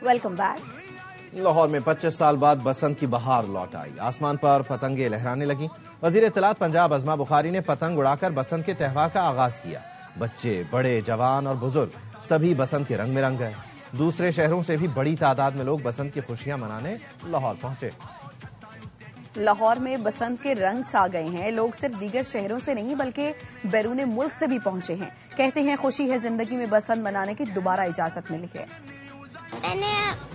Welcome back. Lahore में 25 साल बाद बसंत की बहार लौट आई। आसमान पर पतंगे लहराने लगी। वजीर इत्तलात पंजाब अज़मा बुखारी ने पतंग उड़ाकर बसंत के त्यौहार का आगाज किया। बच्चे, बड़े, जवान और बुजुर्ग सभी बसंत के रंग में रंग गए। दूसरे शहरों से भी बड़ी तादाद में लोग बसंत की खुशियां मनाने लाहौर पहुंचे। लाहौर में बसंत के रंग छा गए हैं। लोग सिर्फ दीगर शहरों से नहीं बल्कि बैरून मुल्क से भी पहुंचे हैं। कहते हैं खुशी है जिंदगी में बसंत मनाने की दोबारा इजाजत मिली है। मैंने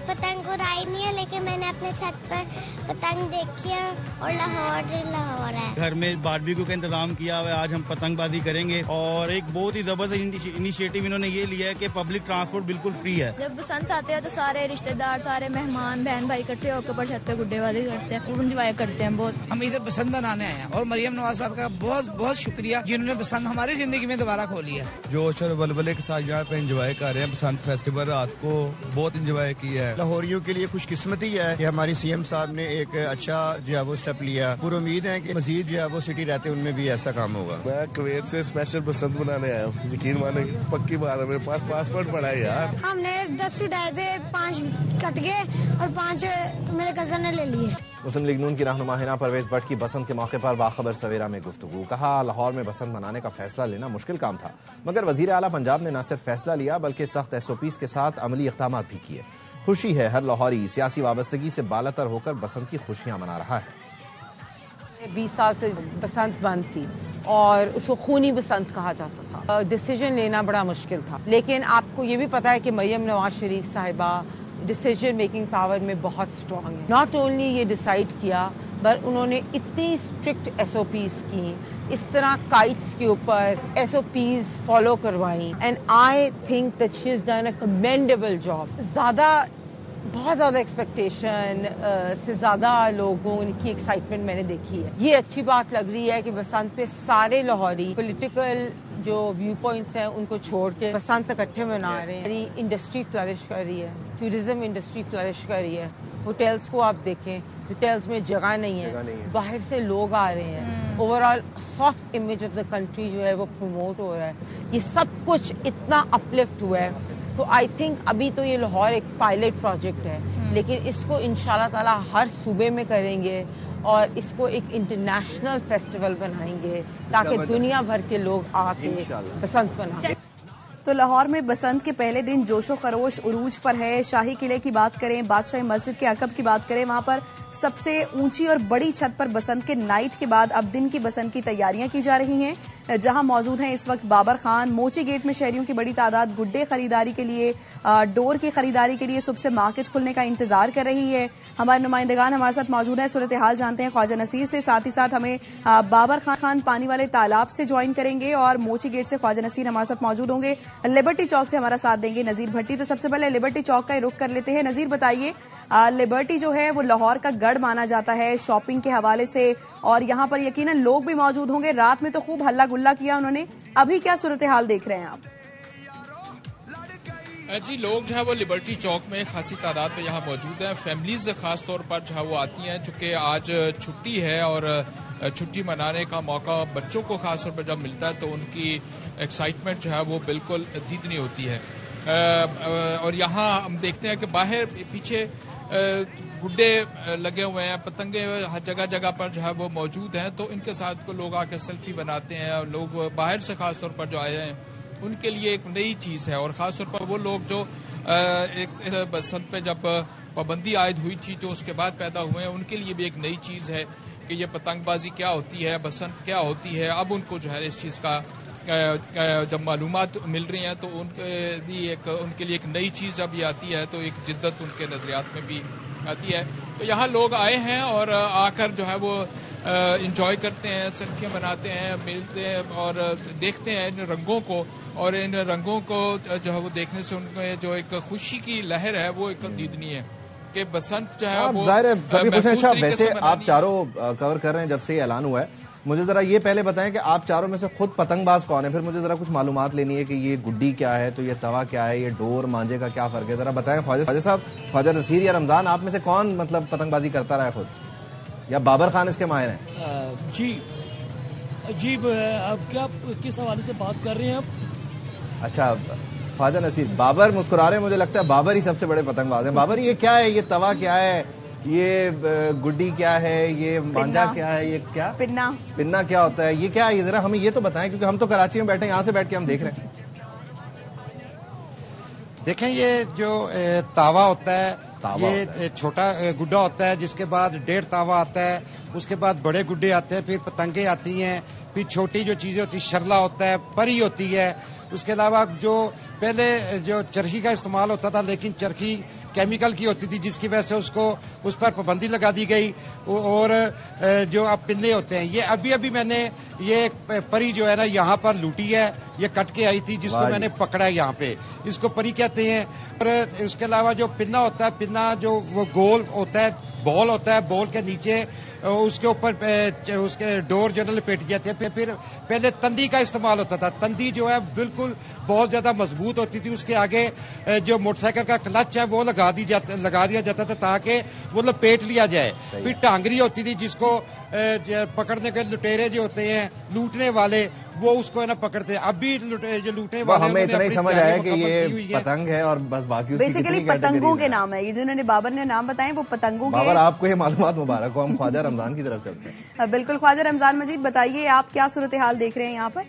पतंग उड़ाई नहीं है, लेकिन मैंने अपने छत पर पतंग देखी है और लाहौर है। घर में बारबेक्यू का इंतजाम किया हुआ है। आज हम पतंगबाजी करेंगे और एक बहुत ही जबरदस्त इनिशिएटिव इन्होंने ये लिया है कि पब्लिक ट्रांसपोर्ट बिल्कुल फ्री है। जब बसंत आते हैं तो सारे रिश्तेदार, सारे मेहमान, बहन भाई इकट्ठे होकर ऊपर छत पे गुड्डेबाजी करते हैं, एंजॉय करते हैं बहुत। हम इधर बसंत मनाने आए हैं और मरियम नवाज साहब का बहुत बहुत शुक्रिया जिन्होंने बसंत हमारी जिंदगी में दोबारा खोली है। जोश और बलबले के साथ यहाँ पे एंजॉय कर रहे हैं बसंत फेस्टिवल। रात को बहुत एंजॉय किया है। लाहौरियों के लिए खुशकिस्मती है कि हमारी सीएम साहब ने एक अच्छा जो है वो स्टेप लिया। पूरी उम्मीद है कि मजीद जो है वो सिटी रहते उनमें भी ऐसा काम होगा। मैं कुवैत से स्पेशल बसंत मनाने आया हूँ। यकीन माने पक्की बात है, मेरे पास पासपोर्ट पड़ा है यार। हमने 10 उड़ाए थे, 5 कट गए और 5 मेरे कजन ने ले लिए। मुस्लिम लीग नून की रहनुमा हिना परवेज भट्ट की बसंत के मौके पर बाखबर सवेरा में गुफ्तगू। कहा, लाहौर में बसंत मनाने का फैसला लेना मुश्किल काम था, मगर वजीर आला पंजाब ने न सिर्फ फैसला लिया बल्कि सख्त SOPs के साथ अमली इक़दाम भी किए। खुशी है हर लाहौरी सियासी वाबस्तगी से बालातर होकर बसंत की खुशियां मना रहा है। 20 साल से बसंत बंद थी और उसको खूनी बसंत कहा जाता था। डिसीजन लेना बड़ा मुश्किल था, लेकिन आपको ये भी पता है कि मरियम नवाज शरीफ साहिबा डिसीजन मेकिंग पावर में बहुत स्ट्रांग है। नॉट ओनली ये डिसाइड किया पर उन्होंने इतनी स्ट्रिक्ट SOPs की, इस तरह काइट्स के ऊपर SOPs फॉलो करवाई and I think that she is done a commendable job. बहुत ज़्यादा एक्सपेक्टेशन से ज़्यादा लोगों की एक्साइटमेंट मैंने देखी है। ये अच्छी बात लग रही है कि बसंत पे सारे लाहौरी पॉलिटिकल जो व्यू पॉइंट्स हैं उनको छोड़ के बसंत इकट्ठे मना रहे हैं। इंडस्ट्री फ्लरिश कर रही है, टूरिज्म इंडस्ट्री फ्लरिश कर रही है। होटल्स को आप देखें, होटल्स में जगह नहीं है, बाहर से लोग आ रहे हैं। Overall soft image of the country जो है वो प्रमोट हो रहा है। ये सब कुछ इतना अपलिफ्ट हुआ है। तो आई थिंक अभी तो ये लाहौर एक पायलट प्रोजेक्ट है, लेकिन इसको इंशाल्लाह ताला हर सूबे में करेंगे और इसको एक इंटरनेशनल फेस्टिवल बनाएंगे ताकि दुनिया भर के लोग आके बसंत मनाएं। तो लाहौर में बसंत के पहले दिन जोशो खरोश उरूज पर है। शाही किले की बात करें, बादशाही मस्जिद के अकब की बात करें, वहां पर सबसे ऊंची और बड़ी छत पर बसंत के नाइट के बाद अब दिन की बसंत की तैयारियां की जा रही हैं। जहां मौजूद हैं इस वक्त बाबर खान। मोची गेट में शहरियों की बड़ी तादाद गुड्डे खरीदारी के लिए, डोर की खरीदारी के लिए सुबह से मार्केट खुलने का इंतजार कर रही है। हमारे नुमाइंदगान हमारे साथ मौजूद हैं, सूरत हाल जानते हैं ख्वाजा नसीर से। साथ ही साथ हमें बाबर खान पानी वाले तालाब से ज्वाइन करेंगे और मोची गेट से ख्वाजा नसीर हमारे साथ मौजूद होंगे। लिबर्टी चौक से हमारा साथ देंगे नजीर भट्टी। तो सबसे पहले लिबर्टी चौक का रुख कर लेते हैं। नजीर बताइए, लिबर्टी जो है वो लाहौर का गढ़ माना जाता है शॉपिंग के हवाले से, और यहाँ पर यकीनन लोग भी मौजूद होंगे। रात में तो खूब हल्ला गुल्ला किया उन्होंने, अभी क्या सूरत हाल देख रहे हैं आप? जी, लोग जो है वो लिबर्टी चौक में खासी तादाद में यहाँ मौजूद हैं। फैमिलीज खास तौर पर जो है वो आती हैं, चूँकि आज छुट्टी है और छुट्टी मनाने का मौका बच्चों को खास तौर पर जब मिलता है तो उनकी एक्साइटमेंट जो है वो बिल्कुल दीदनी होती है। और यहाँ हम देखते हैं कि बाहर पीछे गुड्डे लगे हुए हैं, पतंगे हर जगह जगह पर जो है वो मौजूद हैं, तो इनके साथ को लोग आके सेल्फी बनाते हैं। लोग बाहर से खास तौर पर जो आए हैं उनके लिए एक नई चीज़ है, और ख़ास तौर पर वो लोग जो एक बसंत पे जब पाबंदी आयद हुई थी जो उसके बाद पैदा हुए हैं, उनके लिए भी एक नई चीज़ है कि ये पतंगबाजी क्या होती है, बसंत क्या होती है। अब उनको जो है इस चीज़ का जब मालूमात मिल रही हैं तो उनके लिए एक नई चीज़ जब ये आती है तो एक जिद्दत उनके नज़रियात में भी आती है। तो यहाँ लोग आए हैं और आकर जो है वो इंजॉय करते हैं, सेल्फियाँ बनाते हैं, मिलते हैं और देखते हैं इन रंगों को, और इन रंगों को जो है वो देखने से उनमें जो एक खुशी की लहर है वो एक दीदनी है कि बसंत जो है वो अच्छा। वैसे आप चारों कवर कर रहे हैं जब से ये ऐलान हुआ है, मुझे जरा ये पहले बताएं कि आप चारों में से खुद पतंगबाज कौन है, फिर मुझे जरा कुछ मालूमात लेनी है कि ये गुड्डी क्या है, तो ये तवा क्या है, ये डोर मांझे का क्या फर्क है, जरा बताएं ख्वाजा साहब। ख्वाजा नसीर या रमजान, आप में से कौन मतलब पतंगबाजी करता रहा है खुद, या बाबर खान इसके माहिर हैं? जी अब क्या किस हवाले से बात कर रहे हैं आप? अच्छा, ख्वाजा नसीर, बाबर मुस्कुरा रहे हैं, मुझे लगता है बाबर ही सबसे बड़े पतंगबाज हैं। बाबर ये क्या है, ये तवा क्या है, ये गुड्डी क्या है, ये मांझा क्या है, ये क्या पिन्ना क्या होता है, ये क्या है, ये जरा हमें ये तो बताएं, क्योंकि हम तो कराची में बैठे हैं, यहाँ से बैठ के हम देख रहे हैं। देखें, ये जो तावा होता है, ये छोटा गुड्डा होता है, जिसके बाद 1.5 तावा आता है, उसके बाद बड़े गुड्डे आते हैं, फिर पतंगे आती हैं, फिर छोटी जो चीजें होती है, शरला होता है, परी होती है। उसके अलावा जो पहले जो चरखी का इस्तेमाल होता था, लेकिन चरखी केमिकल की होती थी, जिसकी वजह से उसको उस पर पाबंदी लगा दी गई। और जो अब पिन्ने होते हैं, ये अभी मैंने ये परी जो है ना यहाँ पर लूटी है, ये कट के आई थी, जिसको मैंने पकड़ा है यहाँ पे, इसको परी कहते हैं। और उसके अलावा जो पिन्ना होता है, पिन्ना जो वो गोल होता है, बॉल होता है, बॉल के नीचे उसके ऊपर उसके डोर जो लपेट जाते हैं। फिर पहले तंदी का इस्तेमाल होता था, तंदी जो है बिल्कुल बहुत ज्यादा मजबूत होती थी, उसके आगे जो मोटरसाइकिल का क्लच है वो लगा दिया जाता था ताकि वो लपेट लिया जाए। फिर टांगरी होती थी, जिसको पकड़ने के लुटेरे जो होते हैं, लूटने वाले, वो उसको है ना पकड़ते हैं। अभी जो लूटने वाले, हमें इतना ही समझ आया कि ये पतंग है और बस बाकी बेसिकली पतंगों के नाम है, ये जिन्होंने बाबर ने नाम बताए वो पतंगों के। बाबर, आपको ये मालूमात मुबारक हो। हम ख्वाजा रमजान की तरफ चलते हैं। बिल्कुल, ख्वाजा रमजान मजीद, बताइए आप क्या सूरत हाल देख रहे हैं यहाँ पर?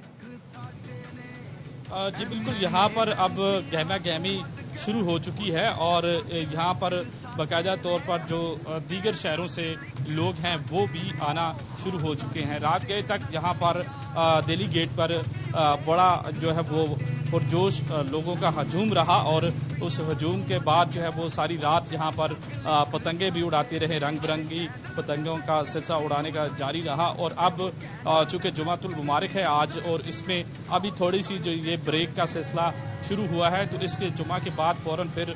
जी बिल्कुल, यहाँ पर अब गहमा गहमी शुरू हो चुकी है और यहाँ पर बाकायदा तौर पर जो दीगर शहरों से लोग हैं वो भी आना शुरू हो चुके हैं। रात गए तक यहाँ पर दिल्ली गेट पर बड़ा जो है वो पुरजोश लोगों का हजूम रहा और उस हजूम के बाद जो है वो सारी रात यहाँ पर पतंगे भी उड़ाते रहे, रंग बिरंगी पतंगों का सिलसिला उड़ाने का जारी रहा। और अब चूंकि जुमातुल मुबारक है आज और इसमें अभी थोड़ी सी जो ये ब्रेक का सिलसिला शुरू हुआ है, तो इसके जुमा के बाद फौरन फिर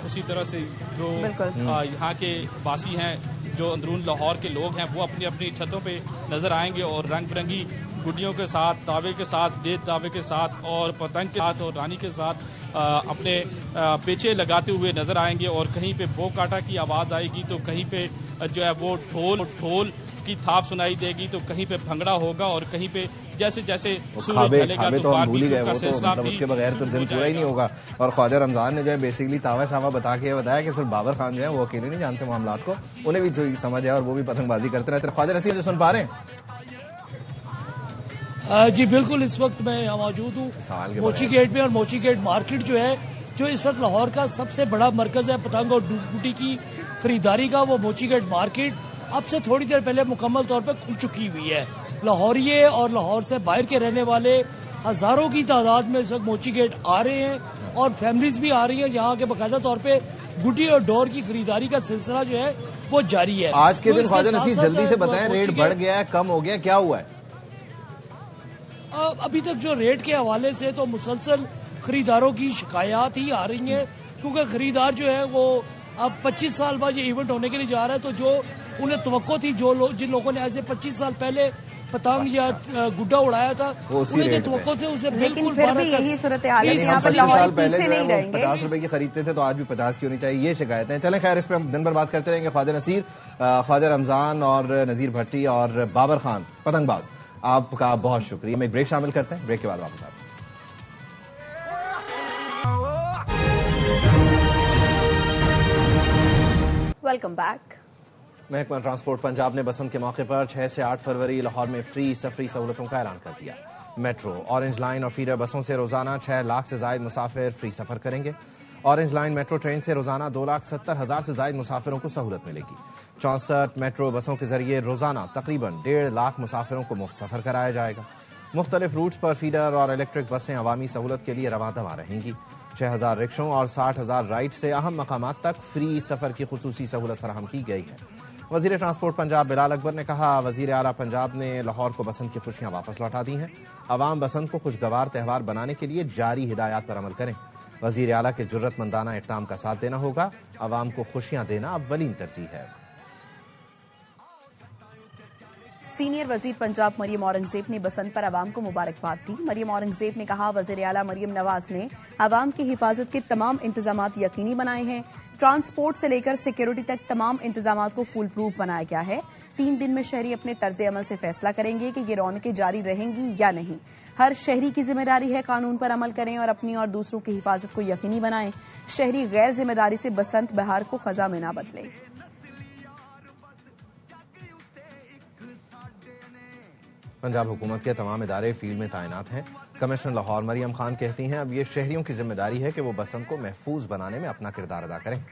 उसी तरह से जो यहाँ के वासी हैं, जो अंदरून लाहौर के लोग हैं, वो अपनी अपनी छतों पे नजर आएंगे और रंग बिरंगी गुड्डियों के साथ, तावे के साथ, डेढ़ तावे के साथ और पतंग के साथ और रानी के साथ अपने पेचे लगाते हुए नजर आएंगे। और कहीं पे बो काटा की आवाज आएगी, तो कहीं पे जो है वो ढोल की थाप सुनाई देगी, तो कहीं पे भंगड़ा होगा और कहीं पे जैसे जैसे सूरज ढलेगा तो भूल ही गए, वो तो मतलब उसके बगैर तो दिन पूरा ही नहीं होगा। और ख्वाजा रमजान ने जो है बेसिकली तावा शावा बता के बताया कि सिर्फ बाबर खान जो है वो अकेले नहीं जानते मामलात को, उन्हें भी जो समझ है और वो भी पतंगबाजी करते रहते हैं। ख्वाजा नसीर, जो सुन पा रहे हैं? जी बिल्कुल, इस वक्त मैं यहाँ मौजूद हूँ मोची गेट में, और मोची गेट मार्केट जो है, जो इस वक्त लाहौर का सबसे बड़ा मरकज है पतंग और गुड्डी की खरीदारी का, वो मोची गेट मार्केट अब से थोड़ी देर पहले मुकम्मल तौर पर खुल चुकी हुई है। लाहौरिये और लाहौर से बाहर के रहने वाले हजारों की तादाद में इस वक्त मोची गेट आ रहे हैं और फैमिलीज भी आ रही हैं, यहाँ के बाकायदा तौर पे गुड्डी और डोर की खरीदारी का सिलसिला जो है वो जारी है। आज के दिन ख्वाजा नसीर जल्दी से बताएं, रेट बढ़ गया है, कम हो गया, क्या हुआ है? अभी तक जो रेट के हवाले से तो मुसलसल खरीदारों की शिकायत ही आ रही हैं, क्योंकि खरीदार जो है वो अब 25 साल बाद ये इवेंट होने के लिए जा रहा है, तो जो उन्हें तवक्को थी, जिन लोगों ने ऐसे 25 साल पहले पतंग या गुड्डा उड़ाया था, उन्हें जो तवक्को थे उसे बिल्कुल यही सूरत हाल है। यहाँ पर लाहौर पीछे नहीं रहेंगे। 50 रुपए की खरीदते थे तो आज भी 50 की होनी चाहिए, ये शिकायतें। चलें खैर, इस पे हम दिन भर बात करते रहेंगे। ख्वाजा नसीर, ख्वाजा रमजान और नजीर भट्टी और बाबर खान पतंगबाज, आपका बहुत शुक्रिया। हम एक ब्रेक शामिल करते हैं, ब्रेक के बाद वापस आते हैं। Welcome back. महकमा ट्रांसपोर्ट पंजाब ने बसंत के मौके पर 6 से 8 फरवरी लाहौर में फ्री सफरी सहूलतों का ऐलान कर दिया। मेट्रो, ऑरेंज लाइन और फीडर बसों से रोजाना 6 लाख से जायद मुसाफिर फ्री सफर करेंगे। ऑरेंज लाइन मेट्रो ट्रेन से रोजाना 2,70,000 से जायद मुसाफिरों को सहूलत मिलेगी। 64 मेट्रो बसों के जरिए रोजाना तकरीबन 1.5 लाख मुसाफिरों को मुफ्त सफर कराया जाएगा। मुख्तलिफ रूट्स पर फीडर और इलेक्ट्रिक बसें अवामी सहूलत के लिए रवां दवा रहेंगी। 6,000 रिक्शों और 60,000 राइड से अहम मकामात तक फ्री सफर की खुसूसी सहूलत फराहम की गई है। वजीर ट्रांसपोर्ट पंजाब बिलाल अकबर ने कहा, वजीर आला पंजाब ने लाहौर को बसंत की खुशियां वापस लौटा दी हैं। अवाम बसंत को खुशगवार त्यौहार बनाने के लिए जारी हिदायत पर अमल करें। वजीर आला के जुर्रतमंदाना इक़दाम का साथ देना होगा। अवाम को खुशियां देना अव्वलीन तरजीह है। सीनियर वजीर पंजाब मरियम औरंगजेब ने बसंत पर आवाम को मुबारकबाद दी। मरियम औरंगजेब ने कहा, वज़ीर आला मरियम नवाज ने आवाम की हिफाजत के तमाम इंतजामात यकीनी बनाए हैं। ट्रांसपोर्ट से लेकर सिक्योरिटी तक तमाम इंतजामात को फुल प्रूफ बनाया गया है। 3 दिन में शहरी अपने तर्ज अमल से फैसला करेंगे कि ये रौनकें जारी रहेंगी या नहीं। हर शहरी की जिम्मेदारी है कानून पर अमल करें और अपनी और दूसरों की हिफाजत को यकीनी बनाएं। शहरी गैर जिम्मेदारी से बसंत बहार को खजा में ना बदले। पंजाब हुकूमत के तमाम इदारे फील्ड में तैनात हैं। कमिश्नर लाहौर मरियम खान कहती हैं अब ये शहरियों की जिम्मेदारी है कि वो बसंत को महफूज बनाने में अपना किरदार अदा करें।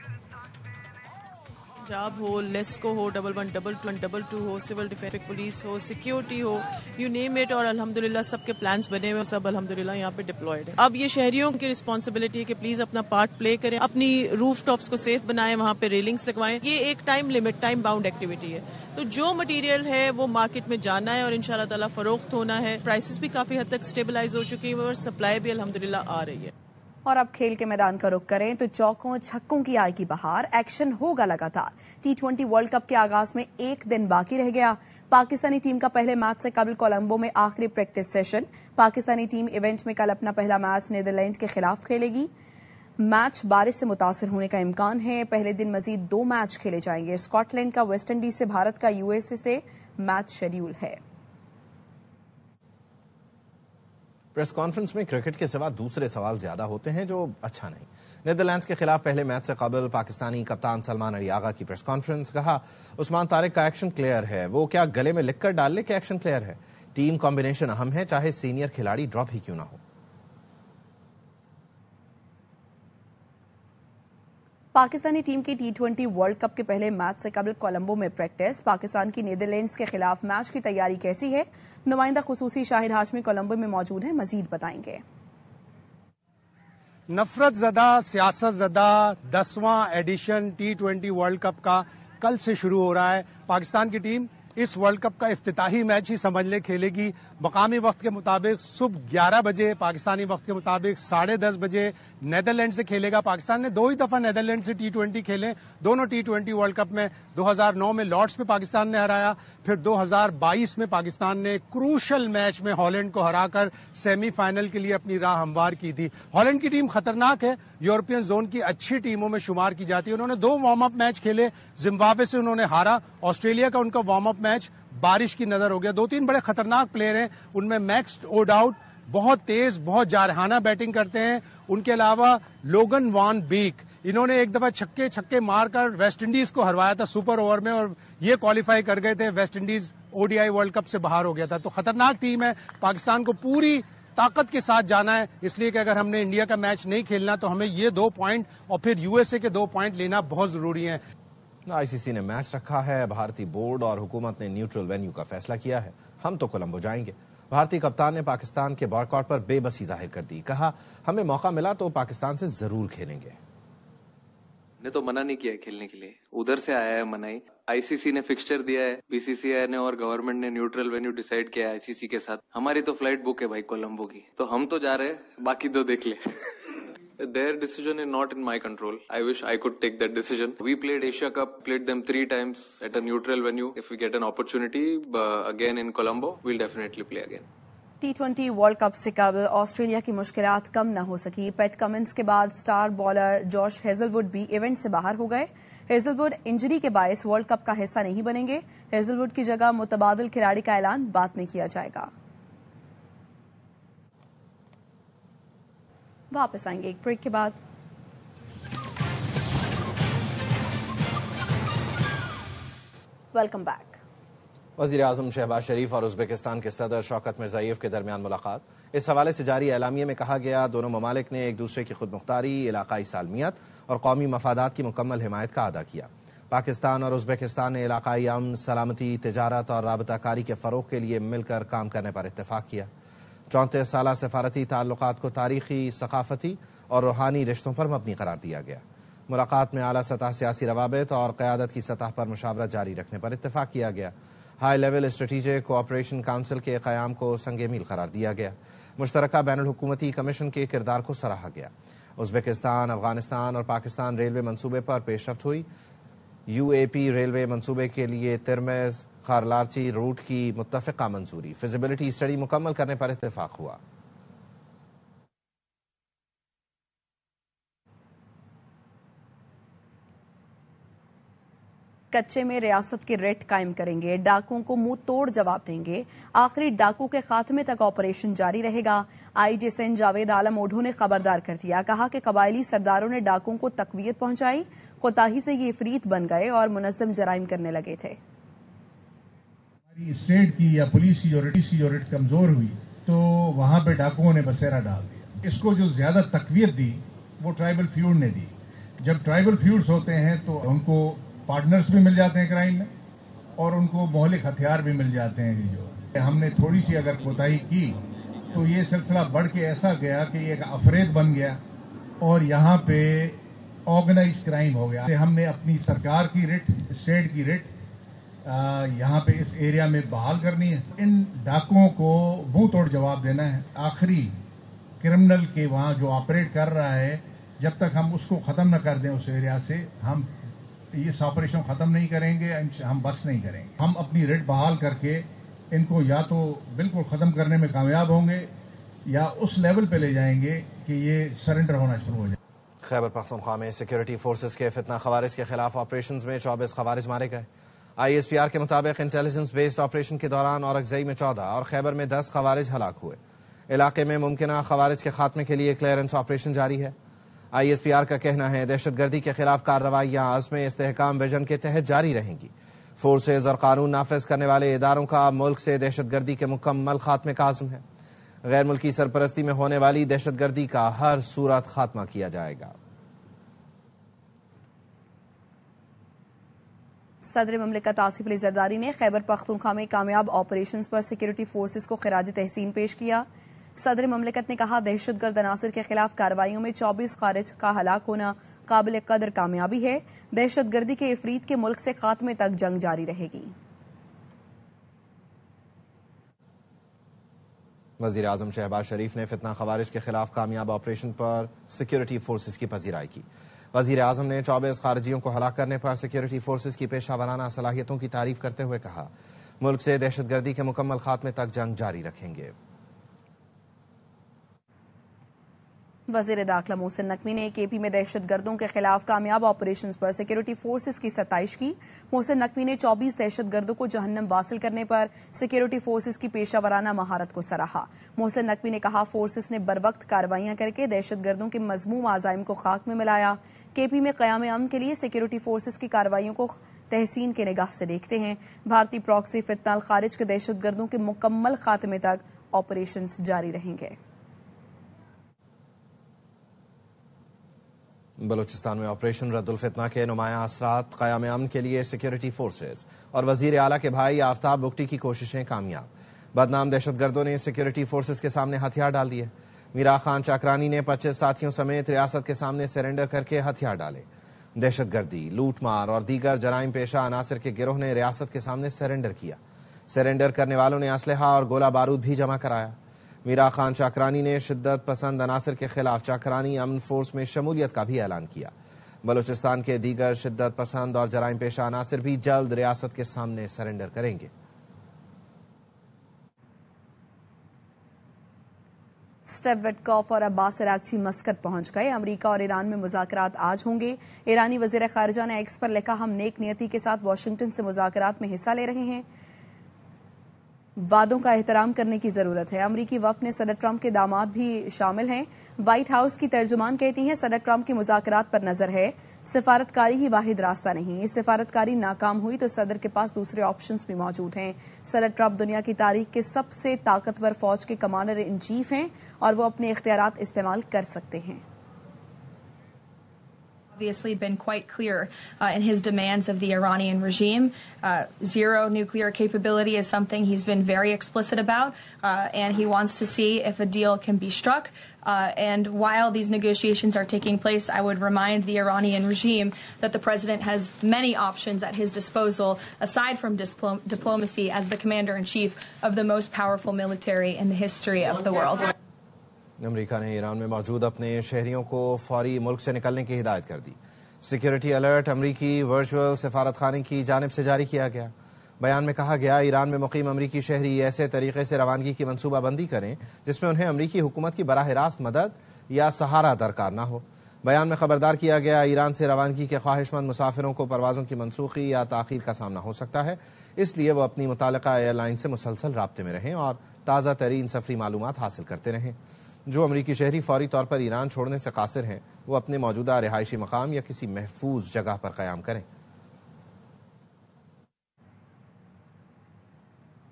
पंजाब हो, लेस्को हो, 111, 212 हो, सिविल डिफेंस पुलिस हो, सिक्योरिटी हो, यू नेम इट, और अल्हम्दुलिल्लाह सबके प्लान्स बने हुए, सब अल्हम्दुलिल्लाह यहाँ पे डिप्लॉयड है। अब ये शहरियों की रिस्पांसिबिलिटी है कि प्लीज अपना पार्ट प्ले करें, अपनी रूफ टॉप्स को सेफ बनाएं, वहाँ पे रेलिंग्स लगवाएं। ये एक time limit, time bound activity है, तो जो मटेरियल है वो मार्केट में जाना है और इंशाल्लाह ताला फरोख्त होना है। प्राइसेस भी काफी हद तक स्टेबलाइज हो चुकी है और सप्लाई भी अल्हम्दुलिल्लाह आ रही है। और अब खेल के मैदान का रुख करें तो चौकों छक्कों की आएगी बहार, एक्शन होगा लगातार। T20 वर्ल्ड कप के आगाज में एक दिन बाकी रह गया। पाकिस्तानी टीम का पहले मैच से कबल कोलंबो में आखिरी practice session. Pakistani team event में कल अपना पहला मैच नीदरलैंड के खिलाफ खेलेगी। मैच बारिश से मुतासर होने का इम्कान है। पहले दिन मजीद 2 मैच खेले जाएंगे। स्कॉटलैंड का वेस्ट इंडीज से, भारत का यूएसए से मैच शेड्यूल है। प्रेस कॉन्फ्रेंस में क्रिकेट के सिवा दूसरे सवाल ज्यादा होते हैं जो अच्छा नहीं। नीदरलैंड्स के खिलाफ पहले मैच से कबल पाकिस्तानी कप्तान सलमान अली आगा की प्रेस कॉन्फ्रेंस। कहा उस्मान तारिक का एक्शन क्लियर है, वो क्या गले में लिखकर डाल ले कि एक्शन क्लियर है। टीम कॉम्बिनेशन अहम है, चाहे सीनियर खिलाड़ी ड्रॉप ही क्यों ना हो। पाकिस्तानी टीम की T20 वर्ल्ड कप के पहले मैच से कबल कोलंबो में प्रैक्टिस। पाकिस्तान की नीदरलैंड्स के खिलाफ मैच की तैयारी कैसी है, नुमाइंदा खुसूसी शाहिद हाशमी कोलंबो में मौजूद हैं, मजीद बताएंगे। नफरत ज़दा, सियासत ज़दा 10वां एडिशन T20 वर्ल्ड कप का कल से शुरू हो रहा है। पाकिस्तान की टीम इस वर्ल्ड कप का इफ्तिताही मैच ही समझ ले खेलेगी। मकामी वक्त के मुताबिक सुबह 11 बजे, पाकिस्तानी वक्त के मुताबिक 10:30 बजे नीदरलैंड से खेलेगा। पाकिस्तान ने 2 ही दफा नीदरलैंड से T20 खेले। दोनों T20 वर्ल्ड कप में 2009 में लॉर्ड्स में पाकिस्तान ने हराया, फिर 2022 में पाकिस्तान ने क्रूशल मैच में हॉलैंड को हराकर सेमीफाइनल के लिए अपनी राह हमवार की थी। हॉलैंड की टीम खतरनाक है, यूरोपियन जोन की अच्छी टीमों में शुमार की जाती है। उन्होंने 2 वार्म अप मैच खेले, जिम्बाब्वे से उन्होंने हारा। ऑस्ट्रेलिया का उनका वार्म अप मैच बारिश की नजर हो गया। 2-3 बड़े खतरनाक प्लेयर हैं, उनमें मैक्स ओडाउट बहुत तेज, बहुत जारहाना बैटिंग करते हैं। उनके अलावा लोगन वान बीक, इन्होंने एक दफा छक्के मारकर वेस्ट इंडीज को हरवाया था सुपर ओवर में और ये क्वालिफाई कर गए थे। West Indies ODI world cup से बाहर हो गया था। तो खतरनाक टीम है। पाकिस्तान को पूरी ताकत के साथ जाना है, इसलिए कि अगर हमने इंडिया का मैच नहीं खेलना तो हमें ये 2 पॉइंट और फिर यूएसए के 2 पॉइंट लेना बहुत जरूरी है। आईसीसी ने मैच रखा है, भारतीय बोर्ड और हुकूमत ने न्यूट्रल वेन्यू का फैसला किया है। हम तो कोलंबो जाएंगे। भारतीय कप्तान ने पाकिस्तान के बॉयकॉट पर बेबसी जाहिर कर दी। कहा हमें मौका मिला तो पाकिस्तान से जरूर खेलेंगे। ने तो मना नहीं किया है खेलने के लिए, उधर से आया है मनाई। आईसीसी ने फिक्सचर दिया है, बीसीसीआई ने और गवर्नमेंट ने न्यूट्रल वेन्यू डिसाइड किया है आईसीसी के साथ। हमारी तो फ्लाइट बुक है भाई कोलंबो की, तो हम तो जा रहे हैं, बाकी तो देख ले। Their decision is not in my control. I wish I could take that decision. We played Asia Cup, played them 3 times at a neutral venue. If we get an opportunity again in Colombo, we'll definitely play again. T20 world cup से कबल Australia की मुश्किलात कम न हो सकी। PAT Cummins के बाद star bowler Josh Hazlewood भी इवेंट से बाहर हो गए। हेजलवुड इंजरी के बायस वर्ल्ड कप का हिस्सा नहीं बनेंगे। हेजलवुड की जगह मुतबादिल खिलाड़ी का ऐलान बाद में किया जाएगा। वापस आएंगे एक ब्रेक के बाद। Welcome back. वज़ीर आज़म शहबाज शरीफ और उज़्बेकिस्तान के सदर शौकत मिर्ज़ाइयव के दरमियान मुलाकात। इस हवाले से जारी एलामिया में कहा गया दोनों ममालिक ने एक दूसरे की खुद मुख्तारी, इलाकाई सालमियत और कौमी मफादात की मुकम्मल हिमायत का अदा किया। पाकिस्तान और उज़्बेकिस्तान ने इलाकाई अमन, सलामती, तिजारत और राबताकारी के फ़रोग़ के लिए मिलकर काम करने पर इत्तेफाक किया। 34 साला सफारती ताल्लुकात को तारीखी, सकाफती और रूहानी रिश्तों पर मबनी करार दिया गया। मुलाकात में आला सतह सियासी रवाबित और क़यादत की सतह पर मुशावरत जारी रखने पर इत्तेफाक किया गया। High level strategic cooperation council के क़याम को संगे मील करार दिया गया। मुश्तरका बैनुल हुकूमती कमीशन के किरदार को सराहा गया। उज़्बेकिस्तान, अफगानिस्तान और पाकिस्तान रेलवे मंसूबे पर पेशरफ्त हुई। यूएपी रेलवे मंसूबे के लिए तिरमेज़ खारलारची रूट की मुत्तफ़िका मंजूरी, फिजिबिलिटी स्टडी मुकम्मल करने पर इत्तेफाक हुआ। کچے میں ریاست کی ریٹ قائم کریں گے، ڈاکوؤں کو منہ توڑ جواب دیں گے، آخری ڈاکو کے خاتمے تک آپریشن جاری رہے گا۔ آئی جی سندھ جاوید عالم اوڈھو نے خبردار کر دیا، کہا کہ قبائلی سرداروں نے ڈاکوؤں کو تقویت پہنچائی، کوتاہی سے یہ افریت بن گئے اور منظم جرائم کرنے لگے تھے۔ ہماری اسٹیٹ کی یا پولیس کی یونٹ کمزور ہوئی تو وہاں پہ ڈاکوؤں نے بسیرا ڈال دیا۔ اس کو جو زیادہ تقویت دی وہ ٹرائبل فیوڈ نے دی۔ جب ٹرائبل فیوڈز ہوتے ہیں تو ان کو پارٹنرز بھی مل جاتے ہیں کرائم میں اور ان کو مہلک ہتھیار بھی مل جاتے ہیں۔ جو ہم نے تھوڑی سی اگر کوتاہی کی تو یہ سلسلہ بڑھ کے ایسا گیا کہ یہ ایک افریت بن گیا اور یہاں پہ آرگنائز کرائم ہو گیا۔ ہم نے اپنی سرکار کی ریٹ، اسٹیٹ کی ریٹ یہاں پہ اس ایریا میں بحال کرنی ہے۔ ان ڈاکوؤں کو منہ توڑ جواب دینا ہے۔ آخری کرمنل کے وہاں جو آپریٹ کر رہا ہے، جب تک ہم اس کو ختم نہ کر دیں اس ایریا سے، ہم اس آپریشن ختم نہیں کریں گے، ہم بس نہیں کریں گے۔ ہم اپنی ریٹ بحال کر کے ان کو یا تو بالکل ختم کرنے میں کامیاب ہوں گے یا اس لیول پہ لے جائیں گے کہ یہ سرنڈر ہونا شروع ہو جائے۔ خیبر پختونخوا میں سیکورٹی فورسز کے فتنہ خوارج کے خلاف آپریشنز میں 24 خوارج مارے گئے۔ آئی ایس پی آر کے مطابق انٹیلیجنس بیسڈ آپریشن کے دوران اورکزئی میں 14 اور خیبر میں 10 خوارج ہلاک ہوئے۔ علاقے میں ممکنہ خوارج کے خاتمے کے لیے کلیئرنس آپریشن جاری ہے۔ آئی ایس پی آر کا کہنا ہے دہشت گردی کے خلاف کارروائیاں عزم استحکام ویژن کے تحت جاری رہیں گی۔ فورسز اور قانون نافذ کرنے والے اداروں کا ملک سے دہشت گردی کے مکمل خاتمے کا عزم ہے۔ غیر ملکی سرپرستی میں ہونے والی دہشت گردی کا ہر صورت خاتمہ کیا جائے گا۔ صدر مملکت آصف علی زرداری نے خیبر پختونخوا میں کامیاب آپریشنز پر سیکورٹی فورسز کو خراج تحسین پیش کیا۔ صدر مملکت نے کہا دہشت گرد عناصر کے خلاف کارروائیوں میں 24 خارج کا ہلاک ہونا قابل قدر کامیابی ہے۔ دہشت گردی کے افریت کے ملک سے خاتمے تک جنگ جاری رہے گی۔ وزیر اعظم شہباز شریف نے فتنہ خوارج کے خلاف کامیاب آپریشن پر سیکورٹی فورسز کی پذیرائی کی۔ وزیر اعظم نے 24 خارجیوں کو ہلاک کرنے پر سیکورٹی فورسز کی پیشہ ورانہ صلاحیتوں کی تعریف کرتے ہوئے کہا ملک سے دہشت گردی کے مکمل خاتمے تک جنگ جاری رکھیں گے۔ وزیر داخلہ محسن نقوی نے کے پی میں دہشت گردوں کے خلاف کامیاب آپریشنز پر سیکورٹی فورسز کی ستائش کی۔ محسن نقوی نے 24 دہشت گردوں کو جہنم واصل کرنے پر سیکورٹی فورسز کی پیشہ ورانہ مہارت کو سراہا۔ محسن نقوی نے کہا فورسز نے بروقت کارروائیاں کر کے دہشت گردوں کے مذموم عزائم کو خاک میں ملایا۔ کے پی میں قیام امن کے لیے سیکورٹی فورسز کی کارروائیوں کو تحسین کے نگاہ سے دیکھتے ہیں۔ بھارتی پراکسی فتنہ الخارج کے دہشت گردوں کے مکمل خاتمے تک آپریشنز جاری رہیں گے۔ بلوچستان میں آپریشن رد الفتنہ کے نمایاں اثرات، قیام امن کے لیے سیکورٹی فورسز اور وزیر اعلیٰ کے بھائی آفتاب بگٹی کی کوششیں کامیاب۔ بدنام دہشت گردوں نے سیکورٹی فورسز کے سامنے ہتھیار ڈال دیے۔ میرا خان چاکرانی نے 25 ساتھیوں سمیت ریاست کے سامنے سرنڈر کر کے ہتھیار ڈالے۔ دہشت گردی، لوٹ مار اور دیگر جرائم پیشہ عناصر کے گروہ نے ریاست کے سامنے سرنڈر کیا۔ سرنڈر کرنے والوں نے اسلحہ اور گولہ بارود بھی جمع کرایا۔ میرا خان چاکرانی نے شدت پسند عناصر کے خلاف چاکرانی امن فورس میں شمولیت کا بھی اعلان کیا۔ بلوچستان کے دیگر شدت پسند اور جرائم پیشہ عناصر بھی جلد ریاست کے سامنے سرنڈر کریں گے۔ اسٹیو وٹکاف اور عباس عراقچی مسقط پہنچ گئے۔ امریکہ اور ایران میں مذاکرات آج ہوں گے۔ ایرانی وزیر خارجہ نے ایکس پر لکھا ہم نیک نیتی کے ساتھ واشنگٹن سے مذاکرات میں حصہ لے رہے ہیں، وعدوں کا احترام کرنے کی ضرورت ہے۔ امریکی وفد میں صدر ٹرمپ کے داماد بھی شامل ہیں۔ وائٹ ہاؤس کی ترجمان کہتی ہیں صدر ٹرمپ کی مذاکرات پر نظر ہے، سفارتکاری ہی واحد راستہ نہیں۔ یہ سفارتکاری ناکام ہوئی تو صدر کے پاس دوسرے آپشنز بھی موجود ہیں۔ صدر ٹرمپ دنیا کی تاریخ کے سب سے طاقتور فوج کے کمانڈر ان چیف ہیں اور وہ اپنے اختیارات استعمال کر سکتے ہیں۔ Obviously been quite clear in his demands of the Iranian regime. Zero nuclear capability is something he's been very explicit about, and he wants to see if a deal can be struck. And while these negotiations are taking place, I would remind the Iranian regime that the president has many options at his disposal aside from diplomacy as the commander-in-chief of the most powerful military in the history of the world. امریکہ نے ایران میں موجود اپنے شہریوں کو فوری ملک سے نکلنے کی ہدایت کر دی۔ سیکورٹی الرٹ امریکی ورچوئل سفارت خانے کی جانب سے جاری کیا گیا۔ بیان میں کہا گیا ایران میں مقیم امریکی شہری ایسے طریقے سے روانگی کی منصوبہ بندی کریں جس میں انہیں امریکی حکومت کی براہ راست مدد یا سہارا درکار نہ ہو۔ بیان میں خبردار کیا گیا ایران سے روانگی کے خواہش مند مسافروں کو پروازوں کی منسوخی یا تاخیر کا سامنا ہو سکتا ہے، اس لیے وہ اپنی متعلقہ ایئر لائن سے مسلسل رابطے میں رہیں اور تازہ ترین سفری معلومات حاصل کرتے رہیں۔ جو امریکی شہری فوری طور پر ایران چھوڑنے سے قاصر ہیں وہ اپنے موجودہ رہائشی مقام یا کسی محفوظ جگہ پر قیام کریں۔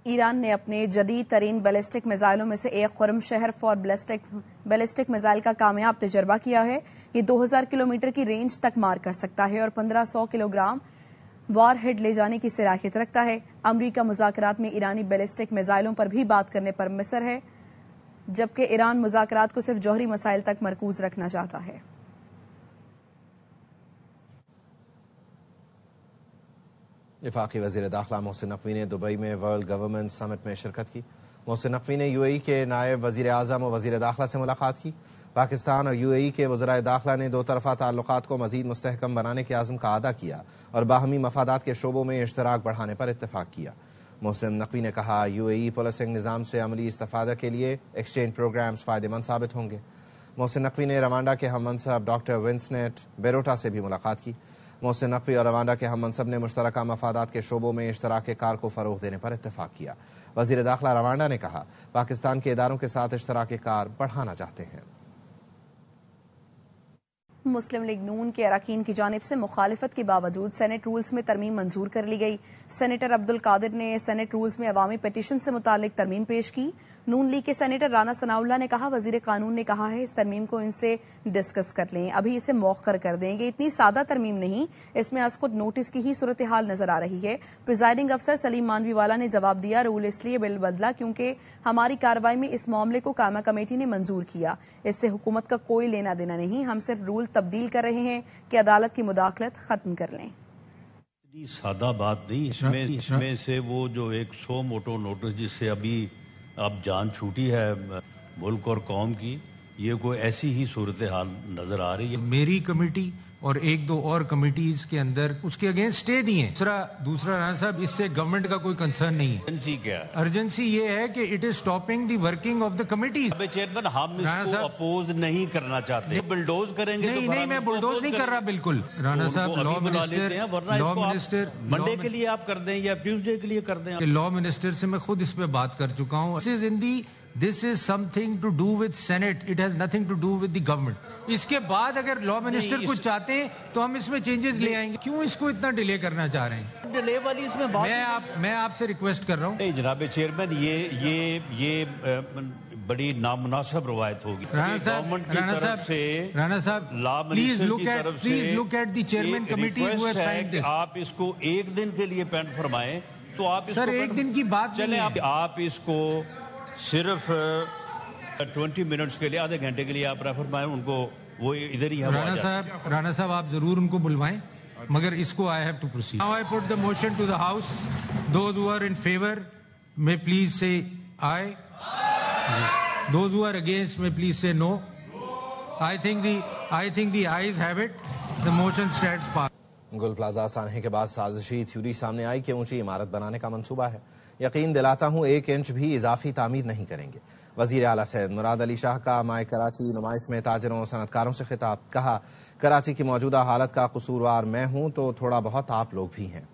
ایران نے اپنے جدید ترین بیلسٹک میزائلوں میں سے ایک خرم شہر فور بیلسٹک میزائل کا کامیاب تجربہ کیا ہے۔ یہ 2000 کلومیٹر کی رینج تک مار کر سکتا ہے اور 1500 کلو گرام وار ہیڈ لے جانے کی صلاحیت رکھتا ہے۔ امریکہ مذاکرات میں ایرانی بیلسٹک میزائلوں پر بھی بات کرنے پر مصر ہے، جبکہ ایران مذاکرات کو صرف جوہری مسائل تک مرکوز رکھنا چاہتا ہے۔ وفاقی وزیر داخلہ محسن نقوی نے دبئی میں ورلڈ گورنمنٹ سمٹ میں شرکت کی۔ محسن نقوی نے UAE کے نائب وزیر اعظم و وزیر داخلہ سے ملاقات کی۔ پاکستان اور UAE کے وزرائے داخلہ نے دو طرفہ تعلقات کو مزید مستحکم بنانے کے عزم کا اعادہ کیا اور باہمی مفادات کے شعبوں میں اشتراک بڑھانے پر اتفاق کیا۔ محسن نقوی نے کہا UAE پولیسنگ نظام سے عملی استفادہ کے لیے ایکسچینج پروگرامز فائدہ مند ثابت ہوں گے۔ محسن نقوی نے روانڈا کے ہم منصب ڈاکٹر ونسنٹ بیروٹا سے بھی ملاقات کی۔ محسن نقوی اور روانڈا کے ہم منصب نے مشترکہ مفادات کے شعبوں میں اشتراک کار کو فروغ دینے پر اتفاق کیا۔ وزیر داخلہ روانڈا نے کہا پاکستان کے اداروں کے ساتھ اشتراک کار بڑھانا چاہتے ہیں۔ مسلم لیگ نون کے اراکین کی جانب سے مخالفت کے باوجود سینٹ رولز میں ترمیم منظور کر لی گئی۔ سینیٹر عبدالقادر نے سینٹ رولز میں عوامی پیٹیشن سے متعلق ترمیم پیش کی۔ نون لیگ کے سینیٹر رانا ثناء اللہ نے کہا وزیر قانون نے کہا ہے اس ترمیم کو ان سے ڈسکس کر لیں، ابھی اسے موخر کر دیں گے۔ اتنی سادہ ترمیم نہیں، اس میں از خود نوٹس کی ہی صورتحال نظر آ رہی ہے۔ پریزائڈنگ افسر سلیم مانوی والا نے جواب دیا رول اس لیے بل بدلا کیونکہ ہماری کارروائی میں اس معاملے کو قائمہ کمیٹی نے منظور کیا، اس سے حکومت کا کوئی لینا دینا نہیں، ہم صرف رول تبدیل کر رہے ہیں کہ عدالت کی مداخلت ختم کر لیں۔ سادہ بات نہیں، اس میں سے وہ جو 100 موٹو نوٹس جس سے ابھی اب جان چھوٹی ہے ملک اور قوم کی، یہ کوئی ایسی ہی صورتحال نظر آ رہی ہے۔ میری کمیٹی اور ایک دو اور کمیٹیز کے اندر اس کے اگینسٹ اسٹے دیے۔ دوسرا رانا صاحب اس سے گورنمنٹ کا کوئی کنسرن نہیں ہے۔ ارجنسی کیا ہے؟ ارجنسی یہ ہے کہ it is stopping the working of the committee. Chairman ہم اس کو اپوز نہیں کرنا چاہتے، بلڈوز کریں گے۔ نہیں میں بلڈوز نہیں کر رہا بالکل رانا صاحب۔ لا منسٹر منڈے کے لیے آپ کر دیں یا ٹیوزڈے کے لیے کر دیں۔ لا منسٹر سے میں خود اس پہ بات کر چکا ہوں۔ This is something to do with Senate. It has nothing to do with the government. اس کے بعد اگر لا منسٹر کچھ چاہتے ہیں تو ہم اس میں چینجز لے آئیں گے۔ کیوں اس کو اتنا ڈیلے کرنا چاہ رہے ہیں؟ ڈیلے والی اس میں میں آپ سے ریکویسٹ کر رہا ہوں۔ نہیں جناب چیئرمین، یہ بڑی نامناسب روایت ہوگی گورنمنٹ کی طرف سے۔ رانا صاحب لا منسٹر کی طرف سے please look at the chairman committee who has signed this. آپ اس کو ایک دن کے لیے پینڈ فرمائیں تو آپ سر ایک دن کی بات چلیں، آپ اس کو صرف 20 منٹس کے لیے، آدھے گھنٹے کے لیے آپ ریفر فرمائیں ان کو، وہ ادھر ہی رانا صاحب آپ ضرور ان کو بلوائیں، مگر اس کو I have to proceed. Now I put the motion to the house. Those who are in favor may please say aye. Those who are against may please say no. I think the ayes have it. The motion stands passed. Gul Plaza سانحے کے بعد سازشی theory سامنے آئی کہ اونچی عمارت بنانے کا منصوبہ ہے۔ یقین دلاتا ہوں 1 انچ بھی اضافی تعمیر نہیں کریں گے۔ وزیر اعلیٰ سید مراد علی شاہ کا مائع کراچی نمائش میں تاجروں اور صنعتکاروں سے خطاب، کہا کراچی کی موجودہ حالت کا قصوروار میں ہوں تو تھوڑا بہت آپ لوگ بھی ہیں۔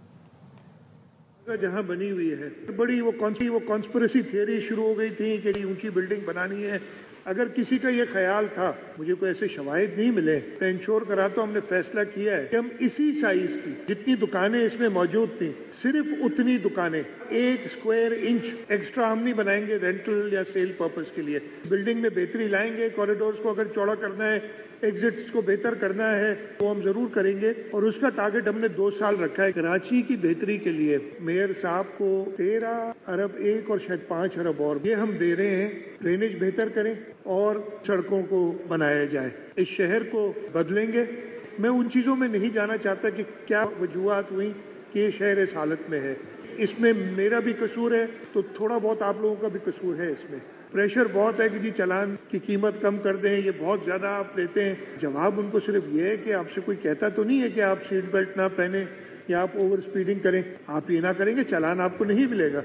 جہاں بنی ہوئی ہے بڑی وہ کانسپریسی تھیوری شروع ہو گئی تھی کہ اونچی بلڈنگ بنانی ہے۔ اگر کسی کا یہ خیال تھا، مجھے کوئی ایسے شواہد نہیں ملے، میں انشور کراتا ہوں ہم نے فیصلہ کیا ہے کہ ہم اسی سائز کی جتنی دکانیں اس میں موجود تھیں صرف اتنی دکانیں 1 اسکوائر انچ ایکسٹرا ہم نہیں بنائیں گے رینٹل یا سیل پرپز کے لیے۔ بلڈنگ میں بہتری لائیں گے، کوریڈورز کو اگر چوڑا کرنا ہے، ایگزٹس کو بہتر کرنا ہے وہ ہم ضرور کریں گے، اور اس کا ٹارگٹ ہم نے 2 سال رکھا ہے۔ کراچی کی بہتری کے لیے میئر صاحب کو 13 ارب 1 اور شاید 5 ارب اور یہ ہم دے رہے ہیں، ڈرینیج بہتر کریں اور سڑکوں کو بنایا جائے، اس شہر کو بدلیں گے۔ میں ان چیزوں میں نہیں جانا چاہتا کہ کیا وجوہات ہوئی کہ یہ شہر اس حالت میں ہے، اس میں میرا بھی قصور ہے تو تھوڑا بہت آپ لوگوں کا بھی قصور ہے۔ اس میں پریشر بہت ہے کہ جی چلان کی قیمت کم کر دیں، یہ بہت زیادہ آپ لیتے ہیں۔ جواب ان کو صرف یہ ہے کہ آپ سے کوئی کہتا تو نہیں ہے کہ آپ سیٹ بیلٹ نہ پہنیں یا آپ اوور سپیڈنگ کریں، آپ یہ نہ کریں گے چلان آپ کو نہیں ملے گا۔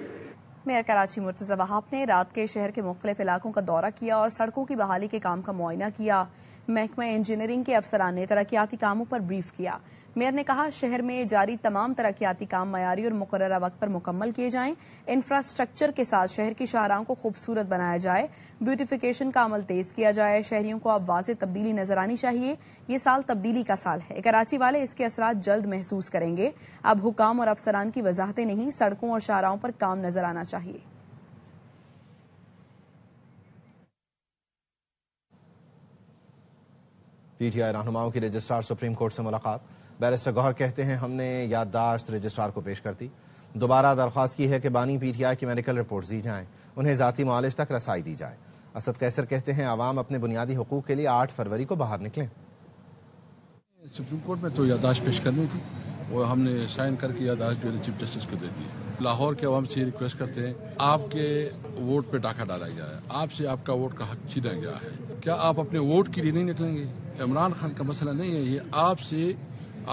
میئر کراچی مرتضی وہاب نے رات کے شہر کے مختلف علاقوں کا دورہ کیا اور سڑکوں کی بحالی کے کام کا معائنہ کیا۔ محکمہ انجینئرنگ کے افسران نے ترقیاتی کاموں پر بریف کیا۔ میئر نے کہا شہر میں جاری تمام ترقیاتی کام معیاری اور مقررہ وقت پر مکمل کیے جائیں، انفراسٹرکچر کے ساتھ شہر کی شاہراہوں کو خوبصورت بنایا جائے، بیوٹیفیکیشن کا عمل تیز کیا جائے۔ شہریوں کو اب واضح تبدیلی نظر آنی چاہیے۔ یہ سال تبدیلی کا سال ہے، کراچی والے اس کے اثرات جلد محسوس کریں گے۔ اب حکام اور افسران کی وضاحتیں نہیں، سڑکوں اور شاہراہوں پر کام نظر آنا چاہیے۔ پی ٹی آئی رہنماؤں کی رجسٹرار سپریم کورٹ سے ملاقات۔ بیرسٹر گوہر کہتے ہیں ہم نے یادداشت رجسٹرار کو پیش کر دی، دوبارہ درخواست کی ہے کہ بانی پی ٹی آئی کی میڈیکل رپورٹس دی جائیں، انہیں ذاتی معالج تک رسائی دی جائے۔ اسد قیصر کہتے ہیں عوام اپنے بنیادی حقوق کے لیے 8 فروری کو باہر نکلیں۔ سپریم کورٹ میں تو یادداشت پیش کرنی تھی اور ہم نے سائن کر کے یادداشت جو چیف جسٹس کو دے دی۔ لاہور کے عوام سے یہ ریکویسٹ کرتے ہیں آپ کے ووٹ پہ ڈاکہ ڈالا گیا ہے، آپ سے آپ کا ووٹ کا حق چھینا گیا ہے، کیا آپ اپنے ووٹ کے لیے نہیں نکلیں گے؟ عمران خان کا مسئلہ نہیں ہے، یہ آپ سے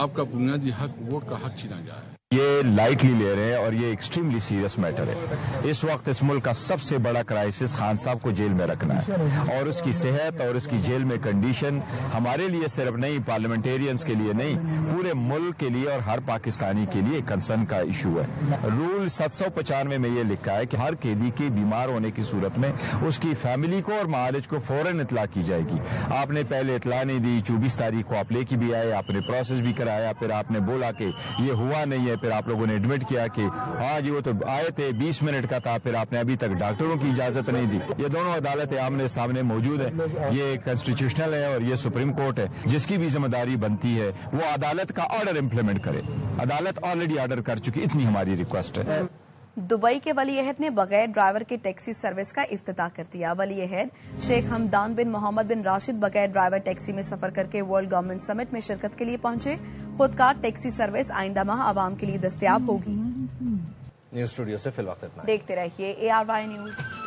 آپ کا بنیادی حق ووٹ کا حق چھینا گیا ہے۔ یہ لائٹلی لے رہے ہیں اور یہ ایکسٹریملی سیریس میٹر ہے۔ اس وقت اس ملک کا سب سے بڑا کرائسس خان صاحب کو جیل میں رکھنا ہے، اور اس کی صحت اور اس کی جیل میں کنڈیشن ہمارے لیے صرف نہیں، پارلیمنٹیرینز کے لیے نہیں، پورے ملک کے لیے اور ہر پاکستانی کے لیے کنسرن کا ایشو ہے۔ رول 795 میں یہ لکھا ہے کہ ہر قیدی کے بیمار ہونے کی صورت میں اس کی فیملی کو اور معالج کو فوراً اطلاع کی جائے گی۔ آپ نے پہلے اطلاع نہیں دی، 24 تاریخ کو آپ لے کے بھی آئے، آپ نے پروسیس بھی کرایا، پھر آپ نے بولا کہ یہ ہوا نہیں ہے، پھر آپ لوگوں نے ایڈمٹ کیا کہ ہاں جی وہ تو آئے تھے 20 منٹ کا تھا، پھر آپ نے ابھی تک ڈاکٹروں کی اجازت نہیں دی۔ یہ دونوں عدالتیں آمنے سامنے موجود ہیں، یہ کانسٹیٹیوشنل ہے اور یہ سپریم کورٹ ہے، جس کی بھی ذمہ داری بنتی ہے وہ عدالت کا آرڈر امپلیمنٹ کرے۔ عدالت آلریڈی آرڈر کر چکی، اتنی ہماری ریکویسٹ ہے۔ دبئی کے ولی عہد نے بغیر ڈرائیور کے ٹیکسی سروس کا افتتاح کر دیا۔ ولی عہد شیخ حمدان بن محمد بن راشد بغیر ڈرائیور ٹیکسی میں سفر کر کے ورلڈ گورنمنٹ سمٹ میں شرکت کے لیے پہنچے۔ خودکار ٹیکسی سروس آئندہ ماہ عوام کے لیے دستیاب ہوگی۔ نیوز اسٹوڈیو سے فی الوقت اتنا۔ دیکھتے رہیے ARY نیوز۔